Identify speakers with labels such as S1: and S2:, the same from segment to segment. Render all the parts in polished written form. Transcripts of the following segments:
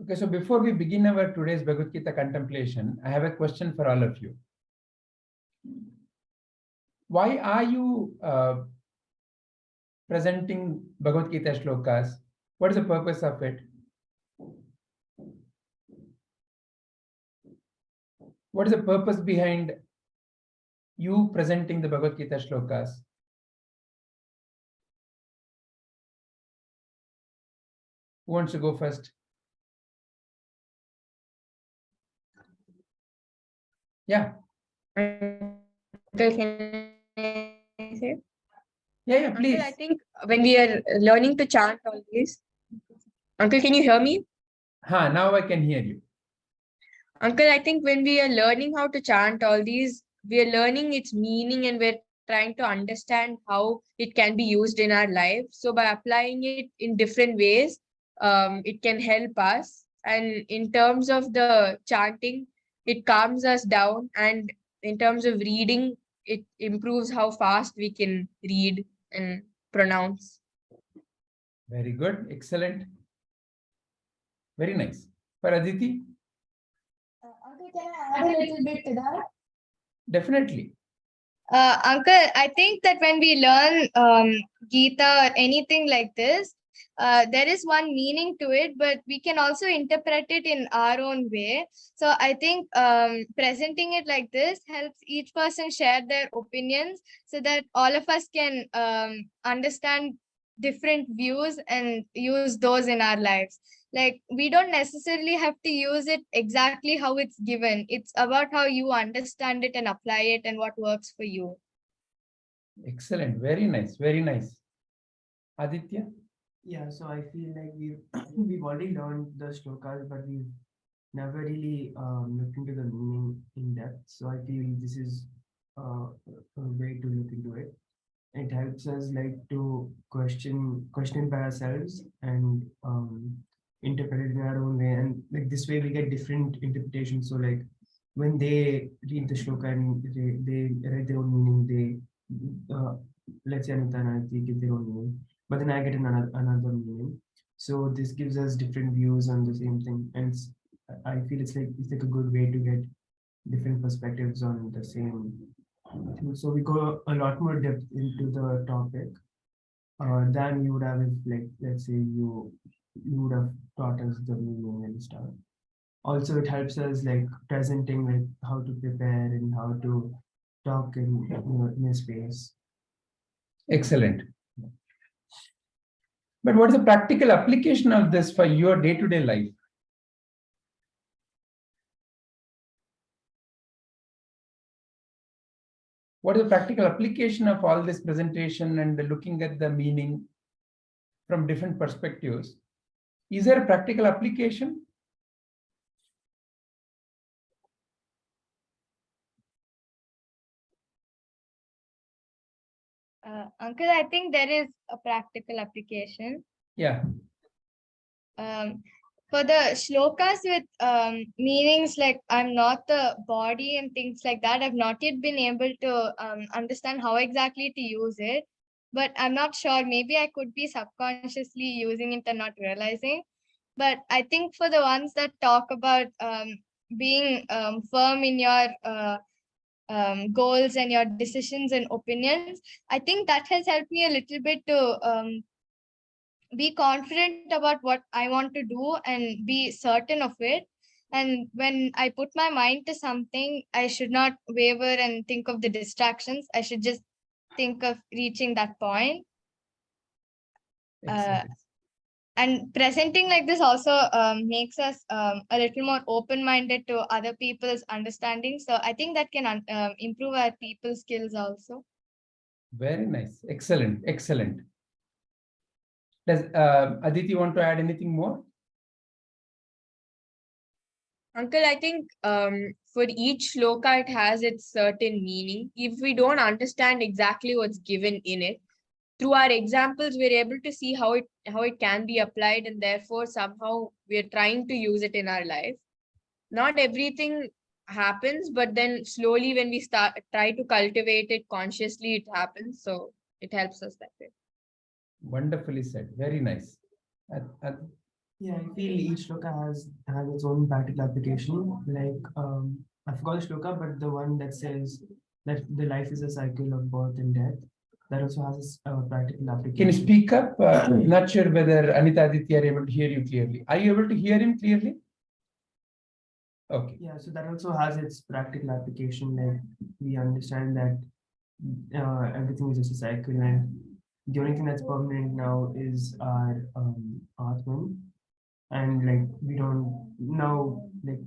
S1: Okay, so before we begin our today's Bhagavad Gita contemplation, I have a question for all of you. Why are you presenting Bhagavad Gita shlokas? What is the purpose of it? What is the purpose behind you presenting the Bhagavad Gita shlokas? Who wants to go first? Yeah.
S2: Uncle, can I say?
S1: Yeah, please.
S2: Uncle, I think when we are learning to chant all these, Uncle, can you hear me?
S1: Now I can hear you.
S2: Uncle, I think when we are learning how to chant all these, we are learning its meaning and we're trying to understand how it can be used in our life. So by applying it in different ways, it can help us. And in terms of the chanting, it calms us down. And in terms of reading, it improves how fast we can read and pronounce.
S1: Very good. Excellent. Very nice. For Aditi?
S3: Uncle, can I add a little bit to that?
S1: Definitely.
S3: Uncle, I think that when we learn Gita or anything like this, there is one meaning to it, but we can also interpret it in our own way. So I think presenting it like this helps each person share their opinions so that all of us can understand different views and use those in our lives. Like, we don't necessarily have to use it exactly how it's given. It's about how you understand it and apply it and what works for you.
S1: Excellent. Very nice. Very nice. Aditya?
S4: Yeah, so I feel like we've already learned the shlokas, but we've never really looked into the meaning in depth. So I feel this is a way to look into it. It helps us like to question by ourselves and interpret it in our own way. And like this way we get different interpretations. So like when they read the shloka and they write their own meaning, they let's say Anita and Aditi give their own meaning, but then I get another meaning. So this gives us different views on the same thing, and I feel it's like a good way to get different perspectives on the same thing. So we go a lot more depth into the topic than you would have if, like, let's say you would have taught us the meaning and stuff. Also, it helps us like presenting like how to prepare and how to talk in a space.
S1: Excellent. But what is the practical application of this for your day-to-day life? What is the practical application of all this presentation and looking at the meaning from different perspectives? Is there a practical application?
S3: Uncle, I think there is a practical application.
S1: Yeah.
S3: For the shlokas with meanings like I'm not the body and things like that, I've not yet been able to understand how exactly to use it. But I'm not sure. Maybe I could be subconsciously using it and not realizing. But I think for the ones that talk about being firm in your goals and your decisions and opinions, I think that has helped me a little bit to be confident about what I want to do and be certain of it. And when I put my mind to something, I should not waver and think of the distractions. I should just think of reaching that point. And presenting like this also makes us a little more open-minded to other people's understanding. So I think that can improve our people skills also.
S1: Very nice. Excellent. Excellent. Does Aditi want to add anything more?
S2: Uncle, I think for each shloka, it has its certain meaning. If we don't understand exactly what's given in it, through our examples, we're able to see how it can be applied, and therefore somehow we're trying to use it in our life. Not everything happens, but then slowly when we try to cultivate it consciously, it happens. So it helps us that way.
S1: Wonderfully said. Very nice.
S4: Yeah, I feel each shloka has its own practical application. Like I forgot the shloka, but the one that says that the life is a cycle of birth and death, that also has its practical application.
S1: Can you speak up? Not sure whether Anita Aditya are able to hear you clearly. Are you able to hear him clearly? Okay.
S4: Yeah, so that also has its practical application. Like we understand that everything is just a cycle, and the only thing that's permanent now is our Atman. And like we don't now, like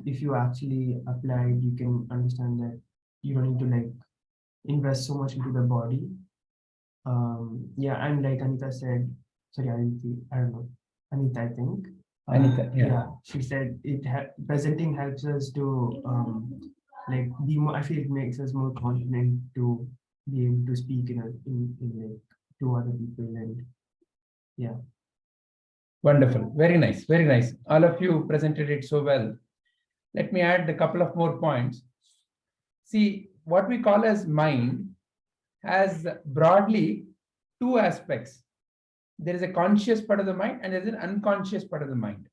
S4: if you actually apply it, you can understand that you don't need to like invest so much into the body. Yeah, and like Anita said, sorry, Aditi, I don't know, Anita, I think.
S1: Anita, yeah.
S4: Yeah, she said presenting helps us to like be more. I feel it makes us more confident to be able to speak in like to other people, and yeah.
S1: Wonderful. Very nice. Very nice. All of you presented it so well. Let me add a couple of more points. See, what we call as mind has broadly two aspects. There is a conscious part of the mind and there is an unconscious part of the mind.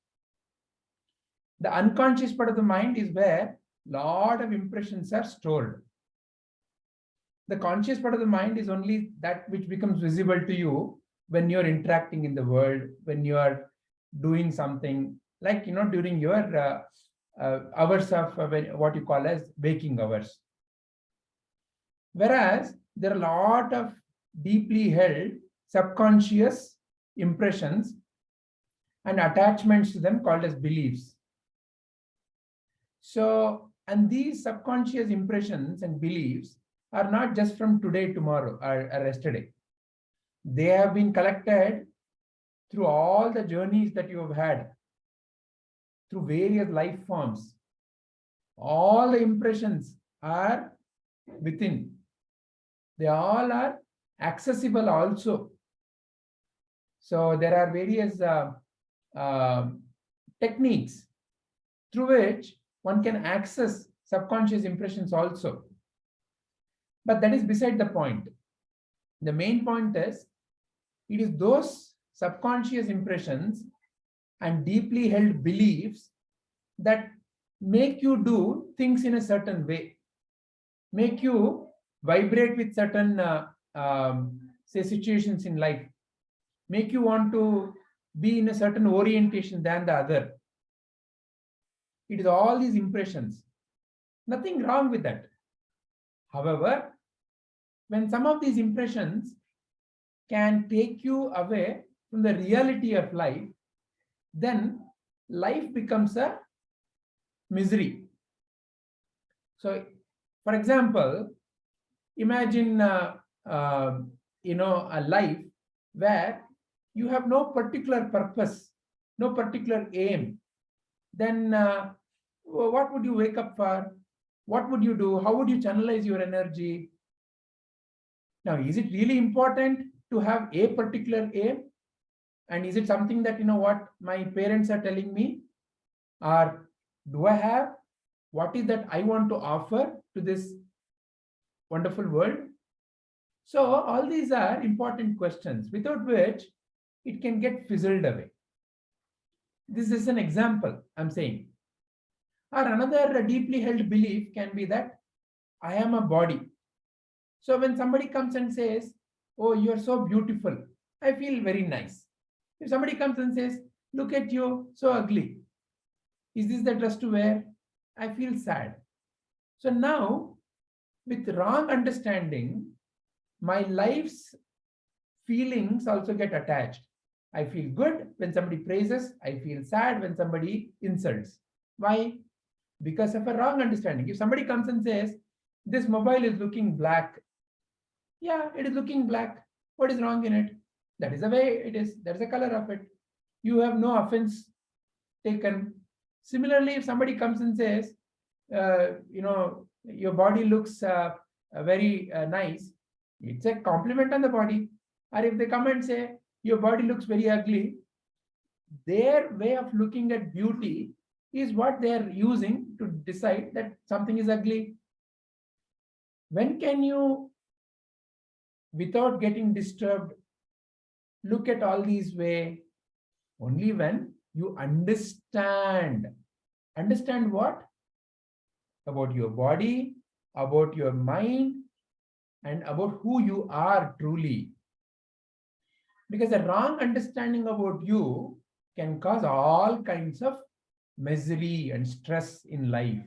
S1: The unconscious part of the mind is where a lot of impressions are stored. The conscious part of the mind is only that which becomes visible to you when you're interacting in the world, when you are doing something like, during your hours of what you call as waking hours. Whereas there are a lot of deeply held subconscious impressions and attachments to them called as beliefs. So, and these subconscious impressions and beliefs are not just from today, tomorrow, or yesterday. They have been collected through all the journeys that you have had, through various life forms. All the impressions are within. They all are accessible also. So there are various techniques through which one can access subconscious impressions also. But that is beside the point. The main point is, it is those subconscious impressions and deeply held beliefs that make you do things in a certain way, make you vibrate with certain say situations in life, make you want to be in a certain orientation than the other. It is all these impressions. Nothing wrong with that. However, when some of these impressions can take you away from the reality of life, then life becomes a misery. So, for example, imagine a life where you have no particular purpose, no particular aim. Then what would you wake up for? What would you do? How would you channelize your energy? Now, is it really important to have a particular aim? And is it something that, what my parents are telling me? Or do I have what is that I want to offer to this wonderful world? So all these are important questions without which it can get fizzled away. This is an example I'm saying. Or another deeply held belief can be that I am a body. So when somebody comes and says, oh, you're so beautiful, I feel very nice. If somebody comes and says, look at you, so ugly, is this the dress to wear? I feel sad. So now, with wrong understanding, my life's feelings also get attached. I feel good when somebody praises. I feel sad when somebody insults. Why? Because of a wrong understanding. If somebody comes and says, this mobile is looking black. Yeah, it is looking black. What is wrong in it? That is the way it is. That's the color of it. You have no offense taken. Similarly, if somebody comes and says, your body looks very nice, it's a compliment on the body. Or if they come and say, your body looks very ugly, their way of looking at beauty is what they are using to decide that something is ugly. When can you, without getting disturbed, look at all these way? Only when you understand. Understand what? About your body, about your mind, and about who you are truly. Because a wrong understanding about you can cause all kinds of misery and stress in life.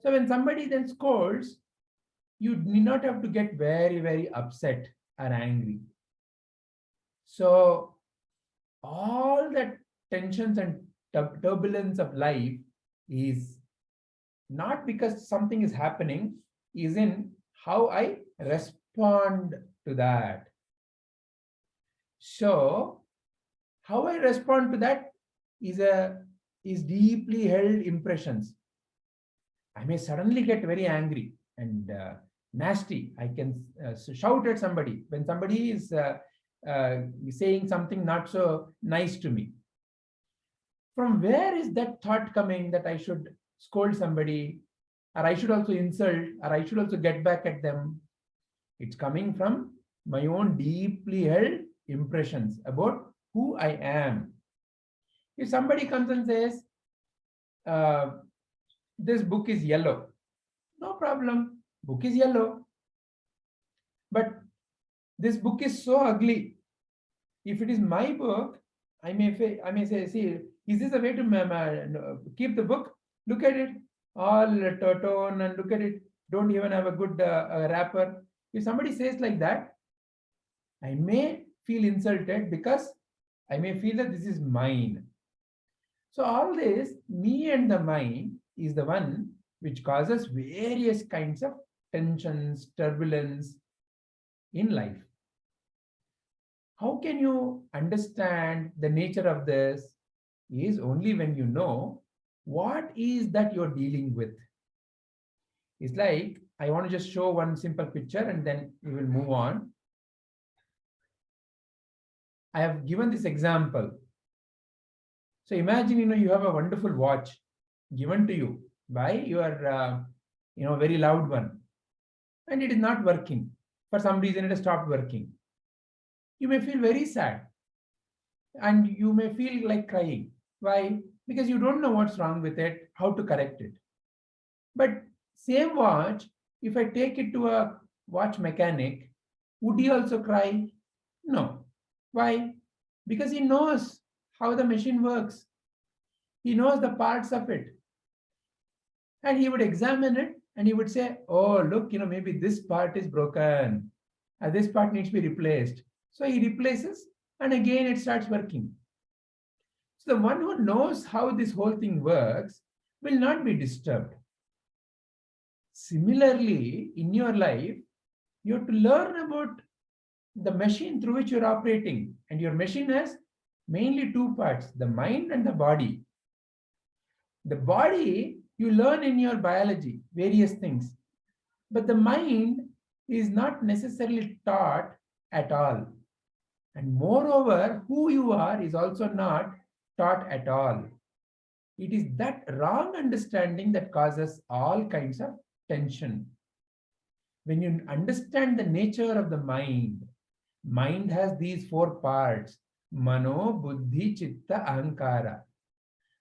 S1: So when somebody then scolds, you need not have to get very, very upset or angry. So all that tensions and turbulence of life is not because something is happening, is in how I respond to that. So how I respond to that is deeply held impressions. I may suddenly get very angry and nasty. I can shout at somebody when somebody is saying something not so nice to me. From where is that thought coming that I should scold somebody, or I should also insult, or I should also get back at them? It's coming from my own deeply held impressions about who I am. If somebody comes and says, uh, this book is yellow, no problem, book is yellow. But this book is so ugly. If it is my book, I may say, see, is this a way to keep the book? Look at it, all torn, and look at it, don't even have a good wrapper. If somebody says like that, I may feel insulted because I may feel that this is mine. So all this, me and the mind, is the one which causes various kinds of tensions, turbulence in life. How can you understand the nature of this? Is only when you know what is that you're dealing with. It's like, I want to just show one simple picture and then we will move on. I have given this example. So imagine, you have a wonderful watch given to you by your, very loud one, and it is not working. For some reason, it has stopped working. You may feel very sad and you may feel like crying. Why? Because you don't know what's wrong with it, how to correct it. But same watch, if I take it to a watch mechanic, would he also cry? No. Why? Because he knows how the machine works. He knows the parts of it. And he would examine it and he would say, oh, look, maybe this part is broken. This part needs to be replaced. So he replaces and again it starts working. So the one who knows how this whole thing works will not be disturbed. Similarly, in your life, you have to learn about the machine through which you're operating. And your machine has mainly two parts, the mind and the body. The body, you learn in your biology, various things. But the mind is not necessarily taught at all. And moreover, who you are is also not taught at all. It is that wrong understanding that causes all kinds of tension. When you understand the nature of the mind has these four parts: mano, buddhi, chitta, ahankara.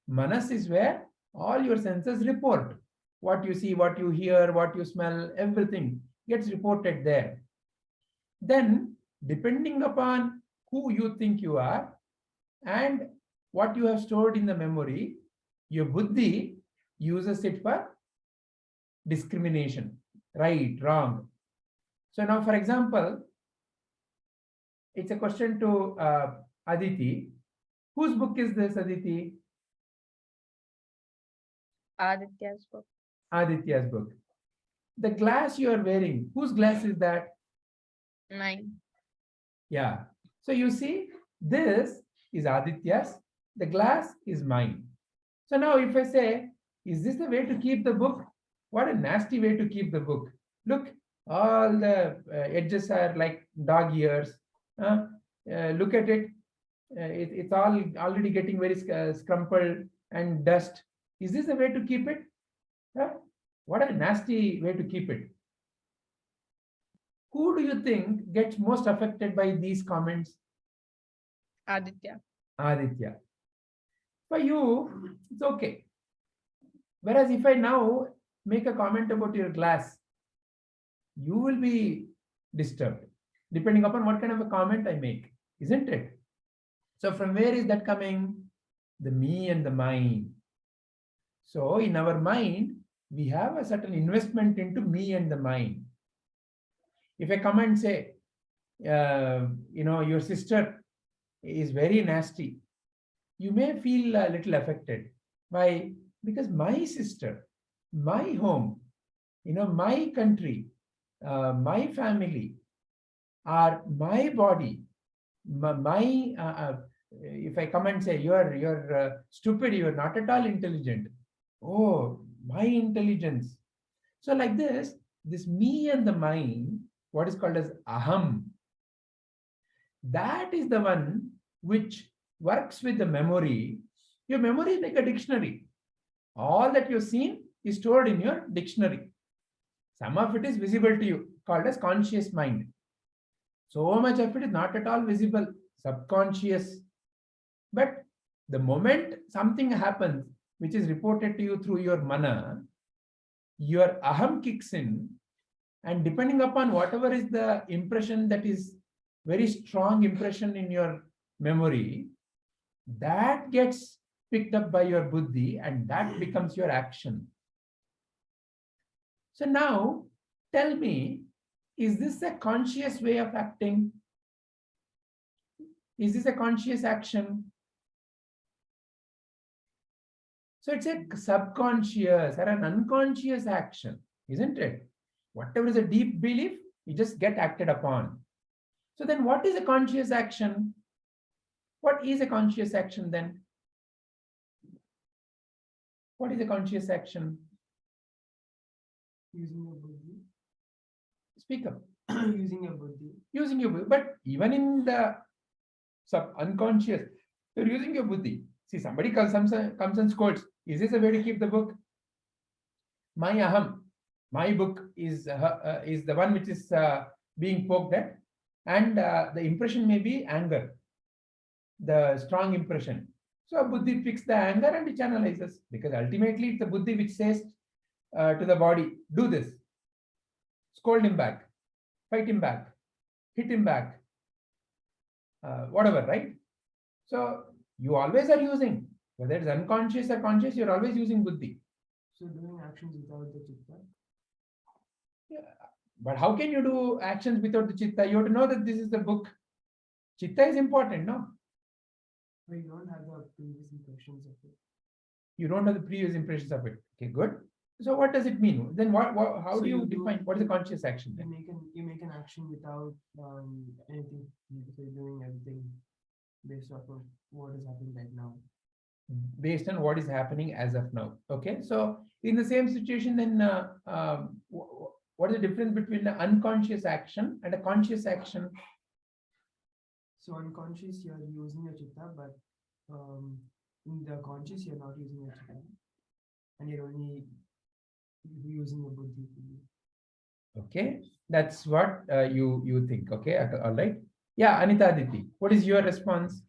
S1: Manas is where all your senses report. What you see, what you hear, what you smell, everything gets reported there. Then, depending upon who you think you are and what you have stored in the memory, your buddhi uses it for discrimination, right, wrong. So now, for example, it's a question to Aditi. Whose book is this, Aditi?
S2: Aditya's book.
S1: Aditya's book. The glass you are wearing, whose glass is that?
S2: Mine.
S1: Yeah. So you see, this is Aditya's, the glass is mine. So now if I say, is this the way to keep the book? What a nasty way to keep the book. Look, all the edges are like dog ears. Look at it. It's all already getting very scrumpled and dust. Is this the way to keep it? What a nasty way to keep it. Who do you think gets most affected by these comments?
S2: Aditya.
S1: Aditya. For you, it's okay. Whereas if I now make a comment about your glass, you will be disturbed, depending upon what kind of a comment I make, isn't it? So from where is that coming? The me and the mine. So in our mind, we have a certain investment into me and the mine. If I come and say, your sister is very nasty, you may feel a little affected. Why? Because my sister, my home, my country, my family, or my body, if I come and say you're stupid, you're not at all intelligent. Oh, my intelligence. So like this me and the mind, what is called as aham, that is the one which works with the memory. Your memory is like a dictionary. All that you've seen is stored in your dictionary. Some of it is visible to you, called as conscious mind. So much of it is not at all visible, subconscious. But the moment something happens, which is reported to you through your mana, your aham kicks in, and depending upon whatever is the impression that is very strong impression in your memory, that gets picked up by your buddhi and that becomes your action. So now tell me, is this a conscious way of acting? Is this a conscious action? So it's a subconscious or an unconscious action, isn't it? Whatever is a deep belief, you just get acted upon. So then what is a conscious action? What is a conscious action then? What is a conscious action?
S4: Using your buddhi.
S1: Speak up.
S4: Using your buddhi.
S1: Using your buddhi. But even in the unconscious, you're using your buddhi. See, somebody comes and scolds. Is this a way to keep the book? My aham, my book is the one which is being poked at, and the impression may be anger, the strong impression. So buddhi picks the anger and it analyzes, because ultimately it's the buddhi which says to the body, do this, scold him back, fight him back, hit him back, whatever, right? So you always are using, whether it's unconscious or conscious, you're always using buddhi.
S4: So doing actions without the chitta.
S1: Yeah. But how can you do actions without the chitta? You have to know that this is the book. Chitta is important, no?
S4: We don't have the previous impressions of it.
S1: You don't have the previous impressions of it. Okay, good. So what does it mean? Then how
S4: So
S1: do you
S4: you do-
S1: define what is a conscious action
S4: You
S1: then?
S4: make an action without anything. So you're doing everything based off of what is happening right now.
S1: Based on what is happening as of now. Okay, so in the same situation, then what is the difference between an unconscious action and a conscious action?
S4: So unconscious, you're using your chitta, but in the conscious, you're not using your chitta, and you're only using your buddhi.
S1: Okay, that's what you think. Okay, all right. Yeah, Anita Aditi, what is your response?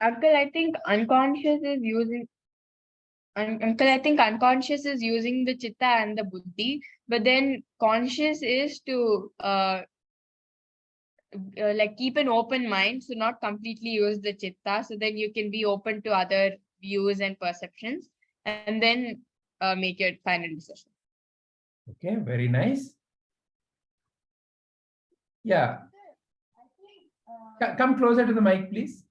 S2: Uncle, I think unconscious is using Uncle, I think unconscious is using the chitta and the buddhi, but then conscious is to like keep an open mind, so not completely use the chitta, so then you can be open to other views and perceptions, and then make your final decision.
S1: Okay, very nice. Yeah, come closer to the mic, please.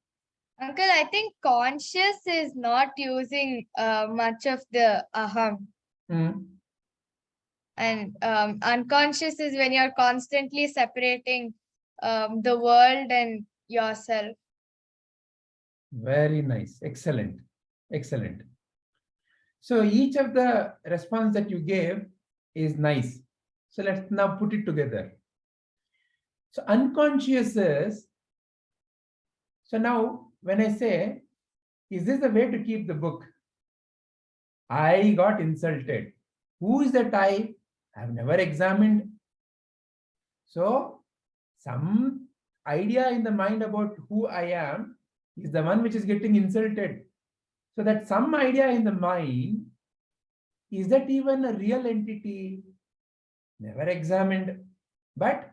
S3: Uncle, I think conscious is not using much of the aham.
S1: Mm.
S3: And unconscious is when you're constantly separating the world and yourself.
S1: Very nice. Excellent. Excellent. So each of the response that you gave is nice. So let's now put it together. So unconscious is, so now when I say, is this the way to keep the book? I got insulted. Who is that I? I've never examined. So some idea in the mind about who I am is the one which is getting insulted. So that some idea in the mind, is that even a real entity? Never examined. But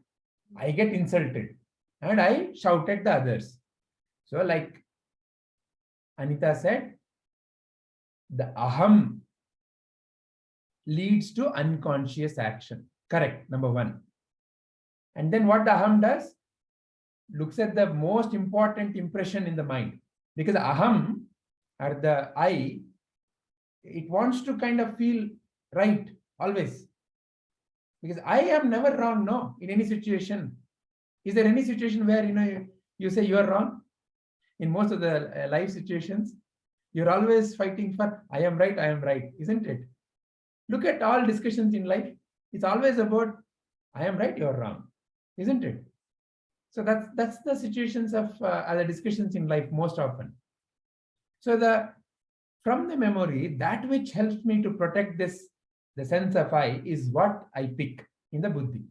S1: I get insulted and I shout at the others. So like Anita said, the aham leads to unconscious action. Correct, number one. And then what the aham does? Looks at the most important impression in the mind. Because aham, or the I, it wants to kind of feel right always. Because I am never wrong, no, in any situation. Is there any situation where you say you are wrong? In most of the life situations, you're always fighting for I am right, isn't it? Look at all discussions in life. It's always about I am right, you're wrong, isn't it? So that's the situations of the discussions in life most often. So from the memory, that which helps me to protect the sense of I is what I pick in the buddhi.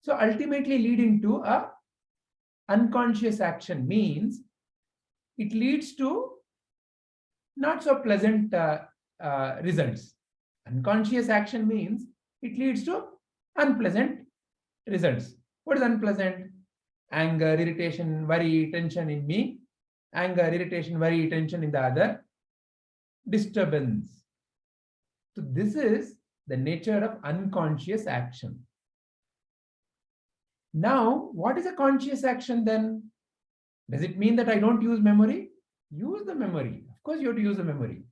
S1: So ultimately leading to a unconscious action means it leads to not so pleasant results. Unconscious action means it leads to unpleasant results. What is unpleasant? Anger, irritation, worry, tension in me. Anger, irritation, worry, tension in the other. Disturbance. So this is the nature of unconscious action. Now, what is a conscious action then? Does it mean that I don't use memory? Use the memory. Of course, you have to use the memory.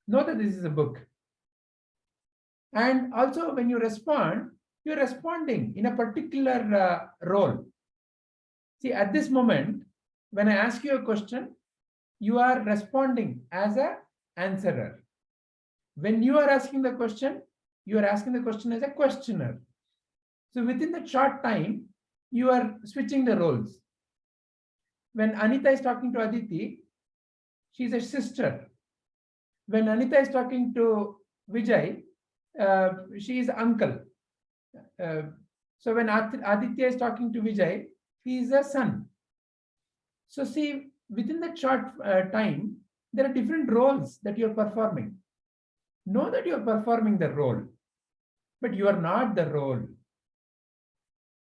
S1: Know that this is a book. And also, when you respond, you're responding in a particular role. See, at this moment, when I ask you a question, you are responding as an answerer. When you are asking the question, you are asking the question as a questioner. So within that short time, you are switching the roles. When Anita is talking to Aditi, she's a sister. When Anita is talking to Vijay, she is uncle. So when Aditya is talking to Vijay, he is a son. So see, within that short time, there are different roles that you are performing. Know that you are performing the role, but you are not the role.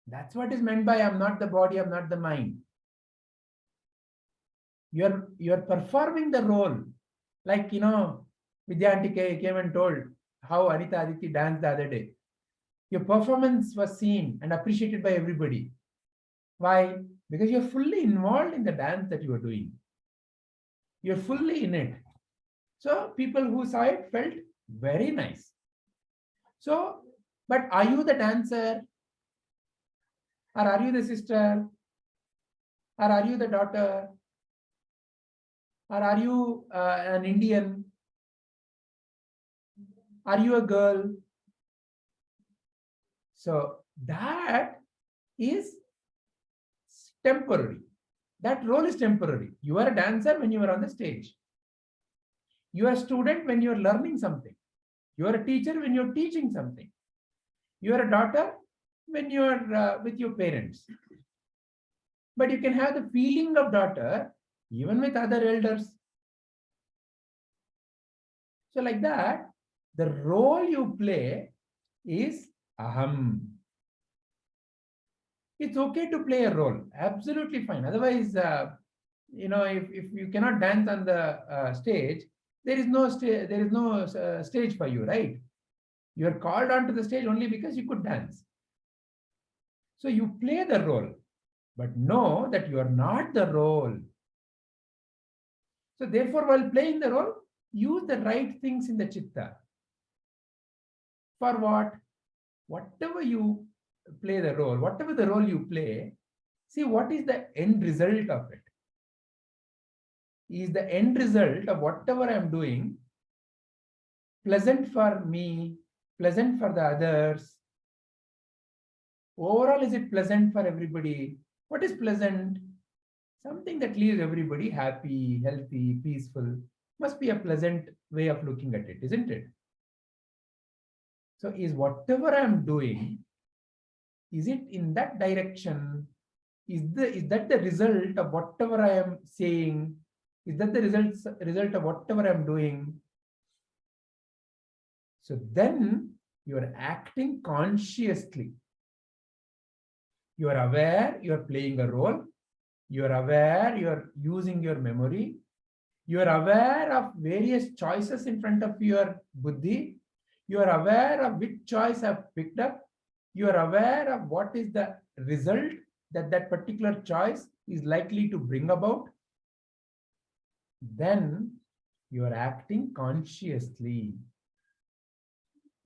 S1: That's what is meant by I'm not the body, I'm not the mind. You're performing the role. Like, Vidyanti came and told how Anita Aditi danced the other day. Your performance was seen and appreciated by everybody. Why? Because you're fully involved in the dance that you are doing. You're fully in it. So people who saw it felt very nice. So, but are you the dancer? Or are you the sister? Or are you the daughter? Or are you an Indian? Are you a girl? So that is temporary. That role is temporary. You are a dancer when you are on the stage. You are a student when you are learning something. You are a teacher when you are teaching something. You are a daughter when you are with your parents. But you can have the feeling of daughter even with other elders. So like that, the role you play is aham. It's okay to play a role, absolutely fine. Otherwise, if you cannot dance on the stage, there is no stage for you, right? You are called onto the stage only because you could dance. So you play the role, but know that you are not the role. So therefore, while playing the role, use the right things in the chitta. For what? Whatever you play the role, whatever the role you play, see what is the end result of it. Is the end result of whatever I'm doing pleasant for me, pleasant for the others? Overall, is it pleasant for everybody? What is pleasant? Something that leaves everybody happy, healthy, peaceful. Must be a pleasant way of looking at it, isn't it? So is whatever I'm doing, is it in that direction? is that the result of whatever I am saying? Is that the result of whatever I'm doing? So then you are acting consciously. You are aware you are playing a role. You are aware you are using your memory. You are aware of various choices in front of your buddhi. You are aware of which choice I've picked up. You are aware of what is the result that that particular choice is likely to bring about. Then you are acting consciously.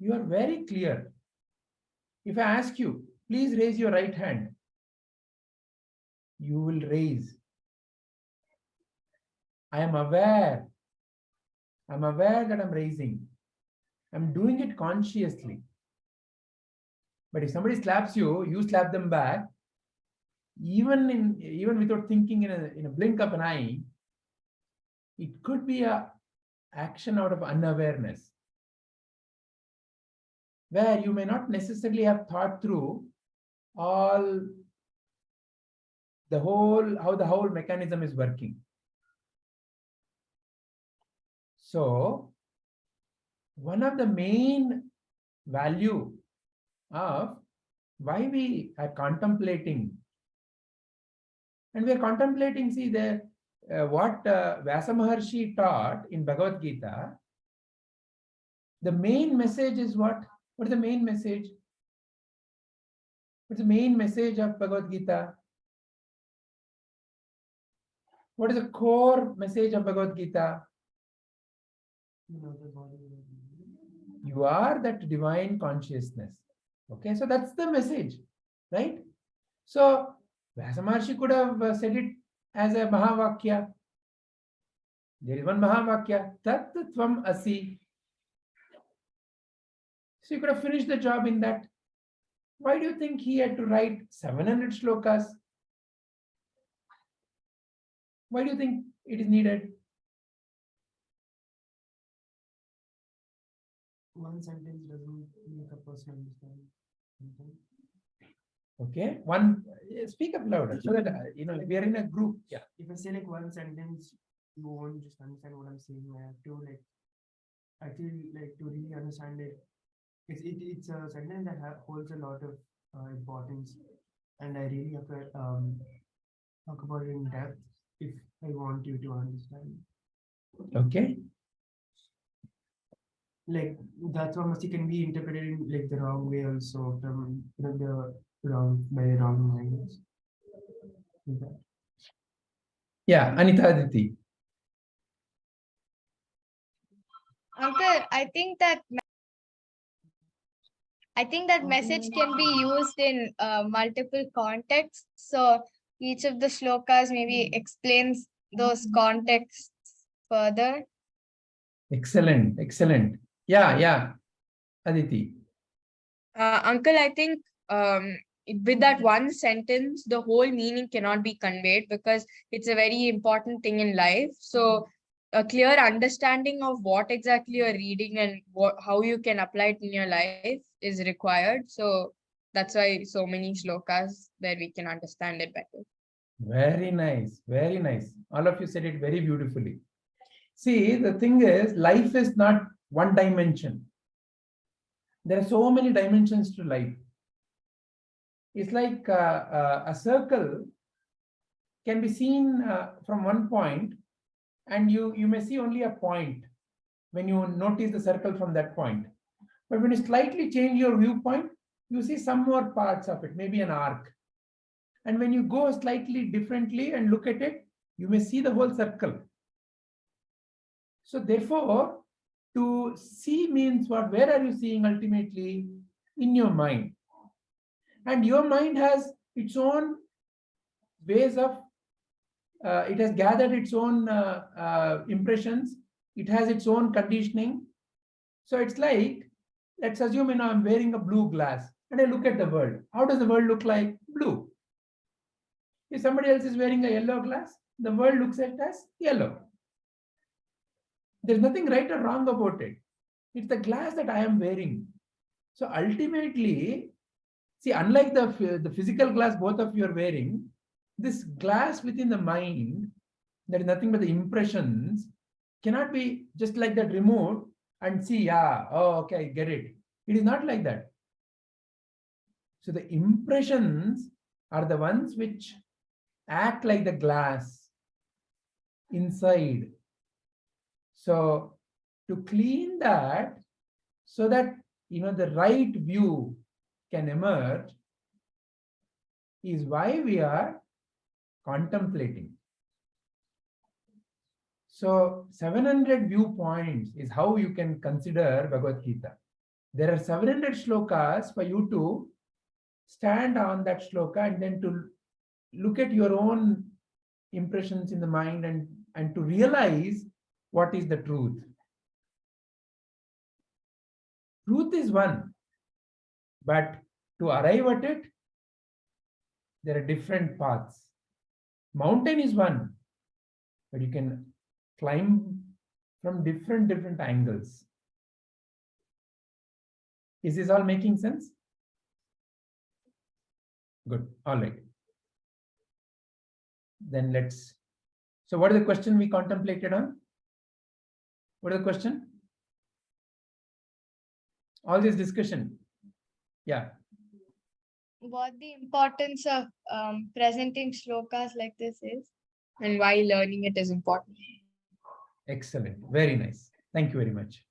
S1: You are very clear. If I ask you, please raise your right hand, you will raise. I am aware. I'm aware that I'm raising. I'm doing it consciously. But if somebody slaps you, you slap them back, even without thinking in a blink of an eye, it could be a action out of unawareness, where you may not necessarily have thought through all how the whole mechanism is working. So one of the main value of why we are contemplating, and we are contemplating, see what Vyasa Maharshi taught in Bhagavad Gita. The main message is what? What is the main message? What's the main message of Bhagavad Gita? What is the core message of Bhagavad Gita? You are that divine consciousness. Okay, so that's the message, right? So Vyasa Maharshi could have said it as a Mahavakya. There is one Mahavakya, Tat Tvam Asi. So you could have finished the job in that. Why do you think he had to write 700 shlokas? Why do you think it is needed?
S4: One sentence doesn't make a person understand something.
S1: Okay, speak up louder so that we are in a group. Yeah.
S4: If I say like one sentence, you won't just understand what I'm saying. I have to I feel like to really understand it. It's a sentence that holds a lot of importance, and I really have to talk about it in depth if I want you to understand.
S1: Okay.
S4: Like that Masti can be interpreted in like the wrong way also from the wrong minds. Like that.
S1: Yeah, Anita Aditi.
S3: Uncle, I think that message can be used in multiple contexts. So each of the shlokas maybe explains those contexts further.
S1: Excellent, excellent. Yeah, Aditi.
S2: Uncle, I think with that one sentence, the whole meaning cannot be conveyed because it's a very important thing in life. So a clear understanding of what exactly you're reading and how you can apply it in your life is required. So that's why so many shlokas where we can understand it better.
S1: Very nice, very nice. All of you said it very beautifully. See, the thing is, life is not one dimension. There are so many dimensions to life. It's like a circle can be seen from one point, and you may see only a point when you notice the circle from that point. But when you slightly change your viewpoint, you see some more parts of it, maybe an arc. And when you go slightly differently and look at it, you may see the whole circle. So therefore, to see means what? Where are you seeing ultimately? In your mind. And your mind has its own ways of, it has gathered its own impressions. It has its own conditioning. So it's like, let's assume, I'm wearing a blue glass and I look at the world. How does the world look like? Blue. If somebody else is wearing a yellow glass, the world looks at it as yellow. There's nothing right or wrong about it. It's the glass that I am wearing. So ultimately, see, unlike the physical glass both of you are wearing, this glass within the mind, that is nothing but the impressions, cannot be just like that removed and see, yeah, oh, okay, I get it. It is not like that. So the impressions are the ones which act like the glass inside. So to clean that, so that the right view can emerge, is why we are contemplating. So 700 viewpoints is how you can consider Bhagavad Gita. There are 700 shlokas for you to stand on that shloka and then to look at your own impressions in the mind and to realize what is the truth. Truth is one, but to arrive at it, there are different paths. Mountain is one, but you can climb from different angles. Is this all making sense? Good. All right. Then let's. So, what is the question we contemplated on? What is the question? All this discussion. Yeah.
S3: What the importance of presenting shlokas like this is?
S2: And why learning it is important.
S1: Excellent. Very nice. Thank you very much.